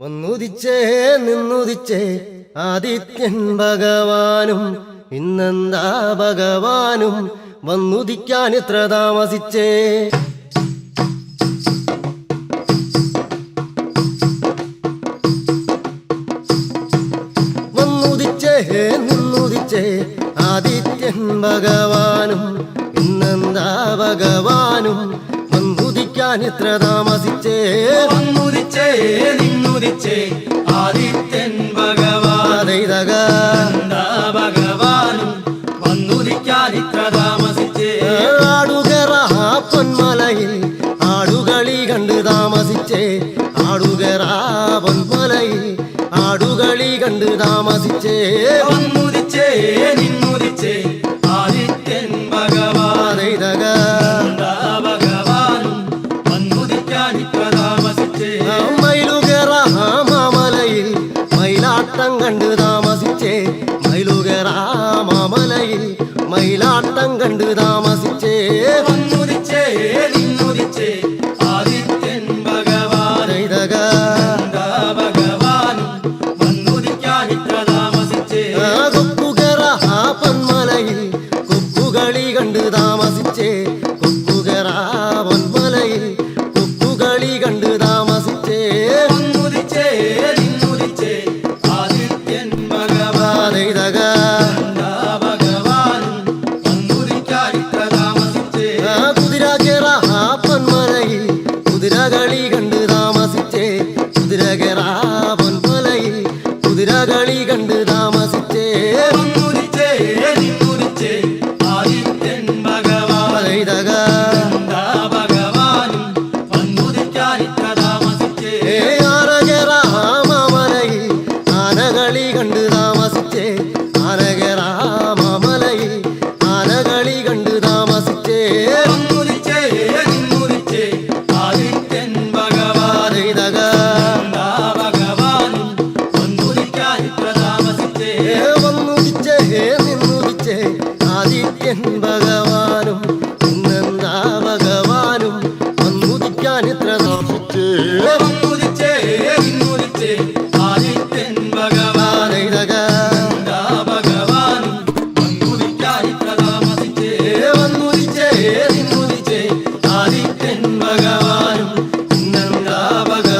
ഒന്നുദിച്ചേ നിന്നുദിച്ചേ ആദിത്യൻ ഭഗവാനും ഇന്നെന്താ ഭഗവാനും വന്നുദിക്കാൻ ഇത്ര താമസിച്ചേ. വന്നുദിച്ചേ നിന്നുദിച്ചേ ആദിത്യൻ ഭഗവാനും ഇന്നെന്താ ഭഗവാനും വന്നുദിക്കാൻ ഇത്ര താമസിച്ചേ. വന്നുദിച്ചേ നിന്നുദിച്ചേ ആദിത്യൻ ഭഗവാൻ ഭഗവാനും വന്നുദിക്കാൻ ഇത്ര താമസിച്ചേ. ആടുകറ പൊന്മലയിൽ ആടുകളി കണ്ട് താമസിച്ചേ. ആടുകറ പൊന്മലയിൽ ആടുകളി കണ്ട് താമസിച്ചേ. വന്നുദിച്ചേ നിന്നുദിച്ചേ ആദിത്യൻ ഭഗവാൻ ഭഗവാനും വന്നുദിക്കാൻ ഇത്ര താമസിച്ചേ. മയിലുകറ മാമലയിൽ മയിലാട്ടം കണ്ട് താമസിച്ചേ. മയിലുകറ മാമലയിൽ മയിലാട്ടം കണ്ട് താമസിച്ചേ. വന്നുദിച്ചേ നിന്നുദിച്ചേ ആദിത്യൻ ഭഗവാൻ ഭഗവാനും വന്നുദിക്കാൻ ഇത്ര താമസിച്ചേ. കൊക്കുകറ പൊന്മലയിൽ കൊക്കുകളി കണ്ട് താമസിച്ചേ. കൊക്കുകറ പൊന്മലയിൽ കൊക്കുകളി കണ്ട് താമസിച്ചേ. വന്നുദിച്ചേ നിന്നുദിച്ചേ ആദിത്യൻ ഭഗവാൻ ഭഗവാനും വന്നുദിക്കാൻ ഇത്ര താമസിച്ചേ. കുതിരകറ പൊന്മലയിൽ കുതിരകളി കണ്ട് താമസിച്ചേ. കുതിരകറ പൊന്മലയിൽ കുതിരകളി കണ്ട് താമസിച്ചേ. വന്നുദിച്ചേ നിന്നുദിച്ചേ ആദിത്യൻ ഭഗവാൻ ഭഗവാനും വന്നുദിക്കാൻ ഇത്ര താമസിച്ചേ. ആനകറ മാമലയിൽ ആനകളി കണ്ട് താമസിച്ചേ. ആനകറ മാമലയിൽ ആനകളി കണ്ട് താമസിച്ചേ. വന്നുദിച്ചേ നിന്നുദിച്ചേ ആദിത്യൻ ഭഗവാൻ ഭഗവാനും വന്നുദിക്കാൻ ഇത്ര താമസിച്ചേ. വന്നുദിച്ചേ നിന്നുദിച്ചേ ആദിത്യൻ ഭഗവാനും ഇന്നെന്താ ഭഗവാനും വന്നുദിക്കാൻ ഇത്ര താമസിച്ചേ. വന്നുദിച്ചേ നിന്നുദിച്ചേ ആദിത്യൻ ഭഗവാൻ ഭഗവാനും വന്നുദിക്കാൻ ഇത്ര താമസിച്ചേ. വന്നുദിച്ചേ നിന്നുദിച്ചേ ആദിത്യൻ ഭഗവാനും ഇന്നെന്താ ഭഗവാനും